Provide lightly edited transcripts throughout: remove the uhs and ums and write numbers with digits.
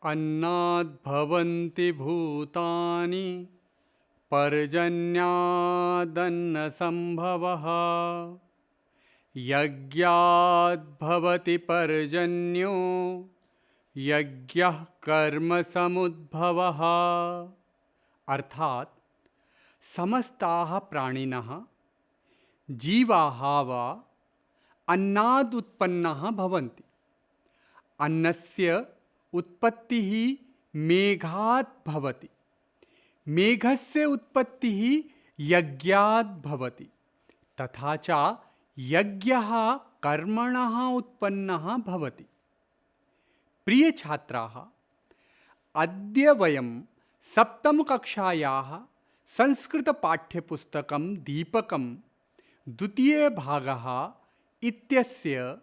अन्नाद्भवन्ति भूतानि पर्जन्यादन्नसम्भवः यज्ञाद्भवति पर्जन्यो यज्ञः कर्मसमुद्भवः। अर्थात समस्ताः प्राणिनः जीवाः वा अन्नाद् उत्पन्नाः भवन्ति। अन्नस्य उत्पत्तिः मेघात् भवति, मेघस्य उत्पत्तिः यज्ञात् भवति, तथा च यज्ञः कर्मणः उत्पन्नः भवति। प्रिय छात्राः, अद्य वयं सप्तमकक्षायाः संस्कृतपाठ्यपुस्तकं दीपकं द्वितीयभागः इत्यस्य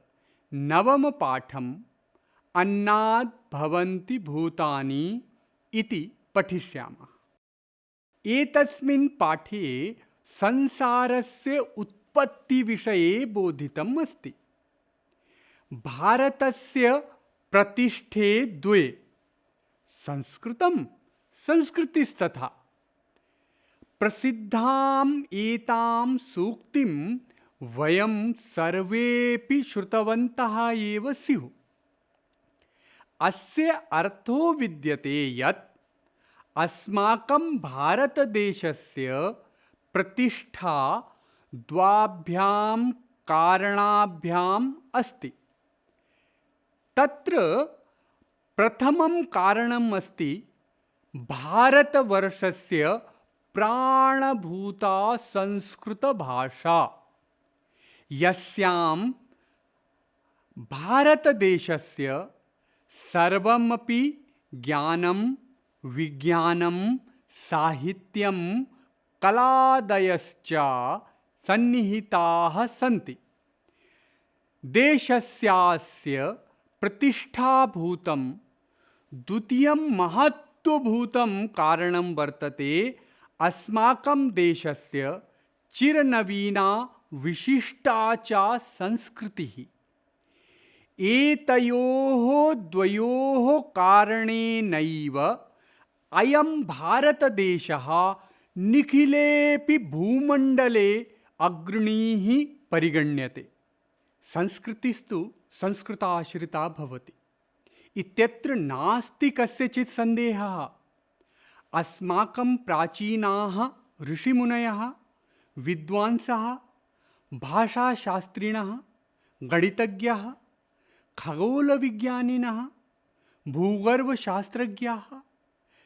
नवमपाठम् अन्नाद् भवन्ति भूतानि इति पठिष्यामः। एतस्मिन् पाठे संसारस्य उत्पत्तिविषये बोधितम् अस्ति। भारतस्य प्रतिष्ठे द्वे, संस्कृतं संस्कृतिस्तथा। प्रसिद्धाम् एतां सूक्तिं वयं सर्वेपि श्रुतवन्तः एव स्युः। अस्य अर्थो विद्यते यत् अस्माकं भारतदेशस्य प्रतिष्ठा द्वाभ्यां कारणाभ्याम् अस्ति। तत्र प्रथमं कारणम् अस्ति भारतवर्षस्य प्राणभूता संस्कृतभाषा, यस्यां भारतदेशस्य सर्वमपि ज्ञानं, विज्ञानं, साहित्यं, कलादयश्च सन्निहिताः सन्ति। देशस्यास्य प्रतिष्ठाभूतं द्वितीयं महत्त्वभूतं कारणं वर्तते अस्माकं देशस्य चिरनवीना विशिष्टा च संस्कृतिः। एतयोः द्वयोः कारणेनैव अयं भारतदेशः निखिलेऽपि भूमण्डले अग्रणीः परिगण्यते। संस्कृतिस्तु संस्कृताश्रिता भवति इत्यत्र नास्ति कस्यचित् सन्देहः। अस्माकं प्राचीनाः ऋषिमुनयः, विद्वांसः, भाषाशास्त्रिणः, गणितज्ञाः, खगोलविज्ञानिनः, भूगर्भशास्त्रज्ञाः,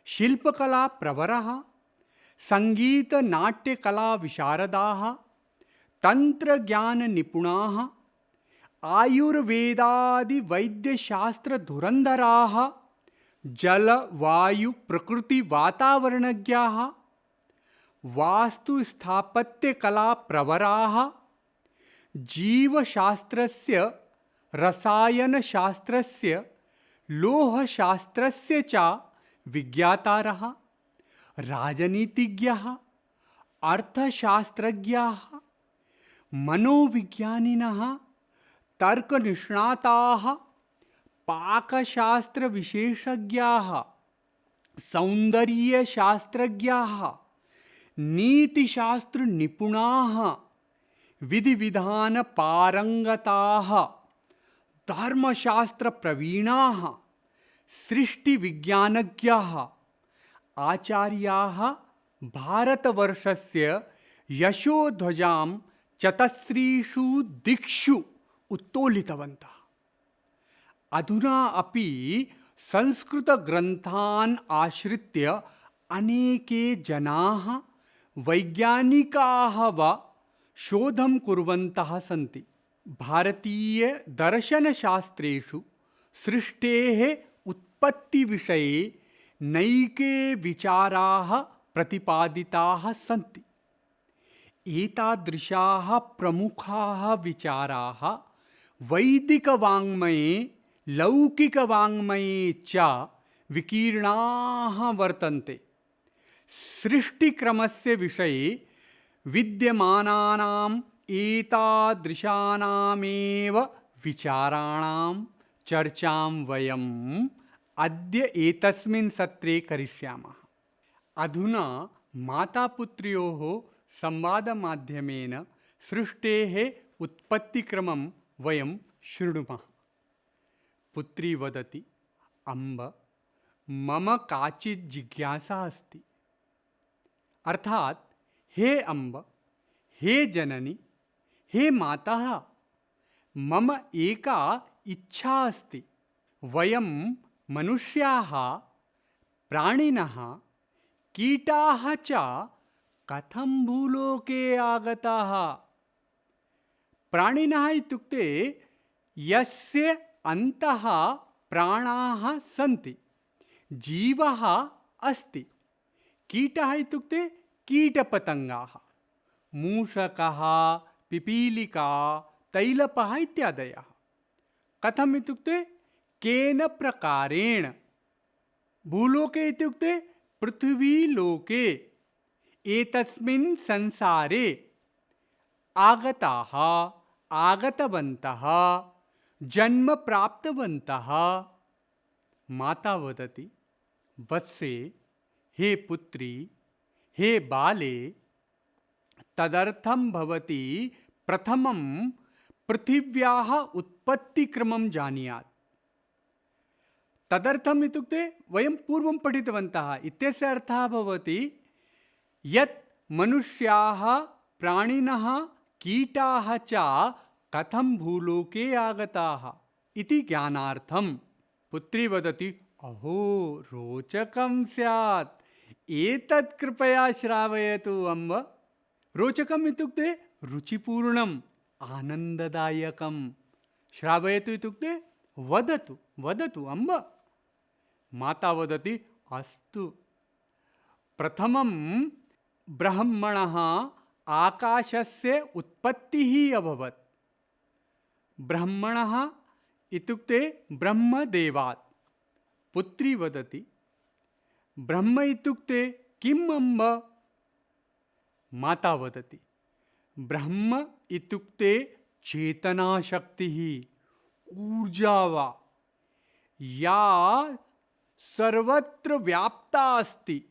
शिल्पकलाप्रवराः, सङ्गीतनाट्यकलाविशारदाः, तन्त्रज्ञाननिपुणाः, आयुर्वेदादिवैद्यशास्त्रधुरन्धराः, जलवायुप्रकृतिवातावरणज्ञाः, वास्तुस्थापत्यकलाप्रवराः, जीवशास्त्रस्य, रसायनशास्त्रस्य, लोहशास्त्रस्य च विज्ञातारः, राजनीतिज्ञाः, अर्थशास्त्रज्ञाः, मनोविज्ञानिनः, तर्कनिष्णाताः, पाकशास्त्रविशेषज्ञाः, सौन्दर्यशास्त्रज्ञाः, नीतिशास्त्रनिपुणाः, विधिविधानपारङ्गताः, धर्मशास्त्रप्रवीणाः, सृष्टिविज्ञानज्ञाः, आचार्याः भारतवर्षस्य यशोध्वजां चतस्रीषु दिक्षु उत्तोलितवन्तः। अधुना अपि संस्कृतग्रन्थान् आश्रित्य अनेके जनाः, वैज्ञानिकाः वा शोधं कुर्वन्तः सन्ति। भारतीयदर्शनशास्त्रेषु सृष्टेः उत्पत्तिविषये नैके विचाराः प्रतिपादिताः सन्ति। एतादृशाः प्रमुखाः विचाराः वैदिकवाङ्मये, लौकिकवाङ्मये च विकीर्णाः वर्तन्ते। सृष्टिक्रमस्य विषये विद्यमानानाम् एतादृशानामेव विचाराणां चर्चां वयम् अद्य एतस्मिन् सत्रे करिष्यामः। अधुना मातापुत्र्योः संवादमाध्यमेन सृष्टेः उत्पत्तिक्रमं वयं शृणुमः। पुत्री वदति, अम्ब, मम काचित् जिज्ञासा अस्ति। अर्थात, हे अम्ब, हे जननी, हे मातः, मम एका इच्छा अस्ति। वयं मनुष्याः, प्राणिनः, कीटाः च कथं भूलोके आगताः? प्राणिनः इत्युक्ते यस्य अन्तः प्राणाः सन्ति, जीवः अस्ति। कीटः इत्युक्ते कीटपतङ्गाः, मूषकः, पिपीलिका, तैलपः इत्यादयः। कथम् इत्युक्ते केन प्रकारेण? भूलोके इत्युक्ते पृथ्वीलोके, एतस्मिन् संसारे आगताः, आगतवन्तः, जन्म प्राप्तवन्तः। माता वदति, वत्से, हे पुत्री, हे बाले, तदर्थं भवती प्रथमं पृथिव्याः उत्पत्तिक्रमं जानीयात्। तदर्थम् इत्युक्ते वयं पूर्वं पठितवन्तः। इत्यस्य अर्थः भवति यत् मनुष्याः, प्राणिनः, कीटाः च कथं भूलोके आगताः इति ज्ञानार्थं। पुत्री वदति, अहो, रोचकं स्यात्, एतत् कृपया श्रावयतु अम्ब। रोचकम् इत्युक्ते रुचिपूर्णम्, आनन्ददायकं। श्रावयतु इत्युक्ते वदतु, वदतु अम्ब। माता वदति, अस्तु। प्रथमं ब्रह्मणः आकाशस्य उत्पत्तिः अभवत्। ब्रह्मणः इत्युक्ते ब्रह्मदेवात्। पुत्री वदति, ब्रह्म इत्युक्ते किम् अम्ब? माता वदति, ब्रह्म इत्युक्ते चेतनाशक्तिः, ऊर्जा वा, या सर्वत्र व्याप्ता अस्ति।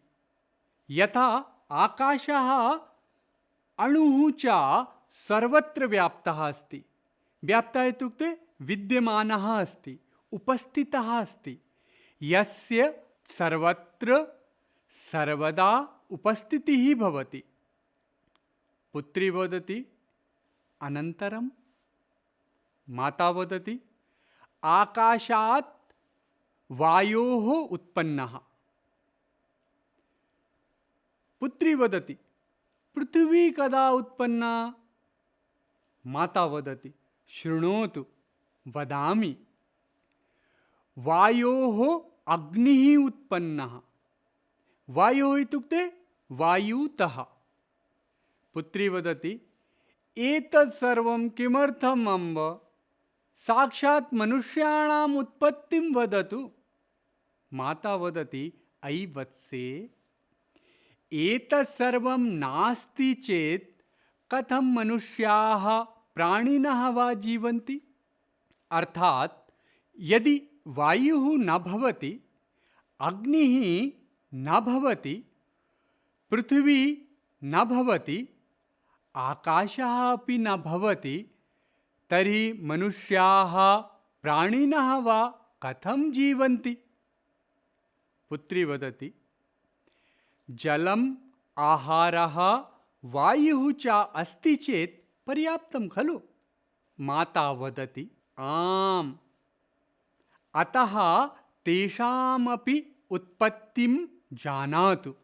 यथा आकाशः अणुः च सर्वत्र व्याप्तः अस्ति। व्याप्तः इत्युक्ते विद्यमानः अस्ति, उपस्थितः अस्ति। यस्य सर्वत्र सर्वदा उपस्थितिः भवति। पुत्री वदति, अनन्तरं? माता वदति, आकाशात् वायोः उत्पन्नः। पुत्री वदति, पृथिवी कदा उत्पन्ना? माता वदति, शृणोतु, वदामि। वायोः अग्निः उत्पन्नः। वायोः इत्युक्ते वायुतः। पुत्री वदति, एतत् सर्वं किमर्थम् अम्ब? साक्षात् मनुष्याणाम् उत्पत्तिं वदतु। माता वदति, अयि वत्से, एतत् सर्वं नास्ति चेत् कथं मनुष्याः, प्राणिनः वा जीवन्ति? अर्थात् यदि वायुः न भवति, अग्निः न भवति, पृथिवी न भवति, आकाशः अपि न भवति, तर्हि मनुष्याः, प्राणिनः वा कथं जीवन्ति? पुत्री वदति, जलम्, आहारः, वायुः च अस्ति चेत् पर्याप्तं खलु? माता वदति, आम्, अतः तेषामपि उत्पत्तिं जानातु।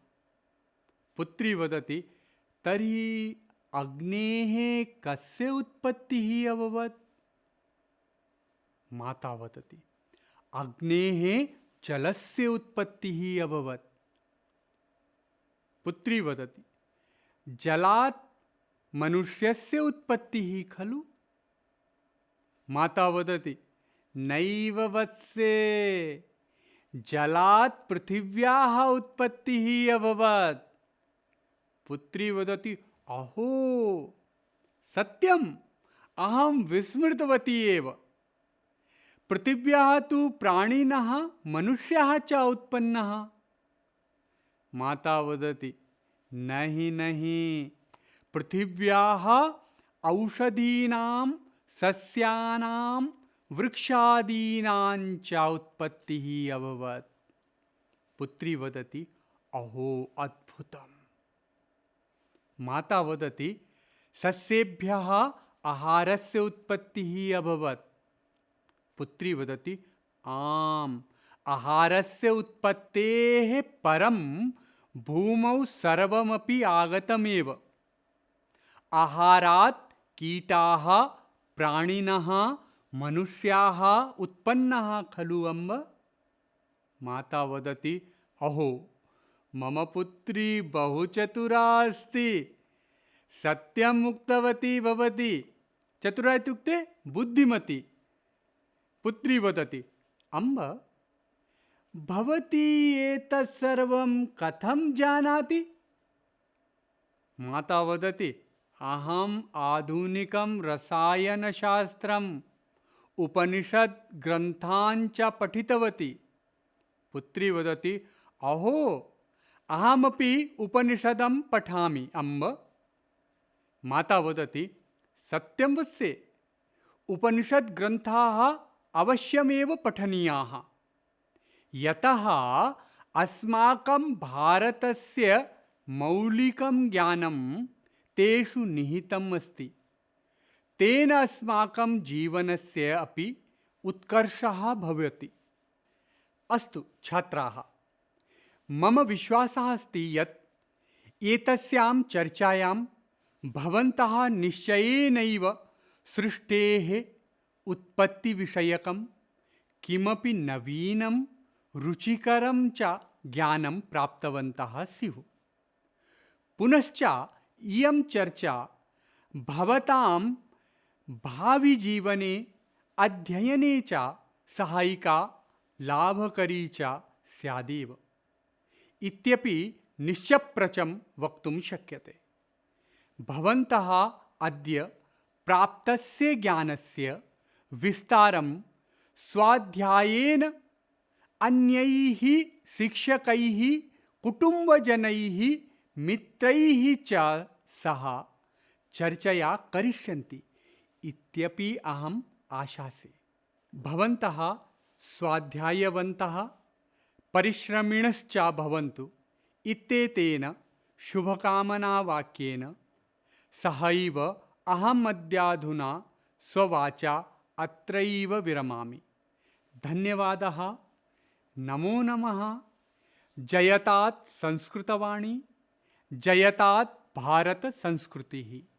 पुत्री वदति, तर्हि अग्नेः कस्य उत्पत्तिः अभवत्? माता वदति, अग्नेः जलस्य उत्पत्तिः अभवत्। पुत्री वदति, जलात् मनुष्यस्य उत्पत्तिः खलु? माता वदति, नैव वत्से, जलात् पृथिव्याः उत्पत्तिः अभवत्। पुत्री वदति, अहो, सत्यम्, अहं विस्मृतवती एव। पृथिव्याः तु प्राणिनः मनुष्याः च उत्पन्नः। माता वदति, नहि नहि, पृथिव्याः औषधीनां सस्यानां वृक्षादीनां च उत्पत्तिः अभवत्। पुत्री वदति, अहो अद्भुतम्। माता वदति, सस्येभ्यः आहारस्य उत्पत्तिः अभवत्। पुत्री वदति, आम्, आहारस्य उत्पत्तेः परं भूमौ सर्वमपि आगतमेव। आहारात् कीटाः, प्राणिनः, मनुष्याः उत्पन्नाः खलु अम्ब। माता वदति, अहो, मम पुत्री बहु चतुरा अस्ति। सत्यम् उक्तवती भवती। चतुरा इत्युक्ते बुद्धिमती। पुत्री वदति, अम्ब, भवती एतत् सर्वं कथं जानाति? माता वदति, अहम् आधुनिकं रसायनशास्त्रम् उपनिषद् ग्रन्थान् च पठितवती। पुत्री वदति, अहो, अहमपि उपनिषदं पठामि अम्ब। माता वदति, सत्यं वत्से, उपनिषद् ग्रन्थाः अवश्यमेव पठनीयाः, यतः अस्माकं भारतस्य मौलिकं ज्ञानं तेषु निहितम् अस्ति। तेन अस्माकं जीवनस्य अपि उत्कर्षः भवति। अस्तु छात्राः, मम विश्वासः अस्ति यत् एतस्यां चर्चायां भवन्तः निश्चयेनैव सृष्टेः उत्पत्तिविषयकं किमपि नवीनं रुचिकरं च ज्ञानं प्राप्तवन्तः स्युः। पुनश्च इयं चर्चा भवतां भाविजीवने अध्ययने च सहायिका लाभकरी च स्यादेव इत्यपि निश्चप्रचं वक्तुं शक्यते। भवन्तः अद्य प्राप्तस्य ज्ञानस्य विस्तारं स्वाध्यायेन अन्यैः शिक्षकैः, कुटुम्बजनैः, मित्रैः च सह चर्चया करिष्यन्ति इत्यपि अहम् आशासे। भवन्तः स्वाध्यायवन्तः, परिश्रमिणश्च भवन्तु इत्येतेन शुभकामनावाक्येन सहैव अहम् अद्याधुना स्ववाचा अत्रैव विरमामि। धन्यवादः। नमो नमः। जयतात् संस्कृतवाणी, जयतात् भारत संस्कृतिः।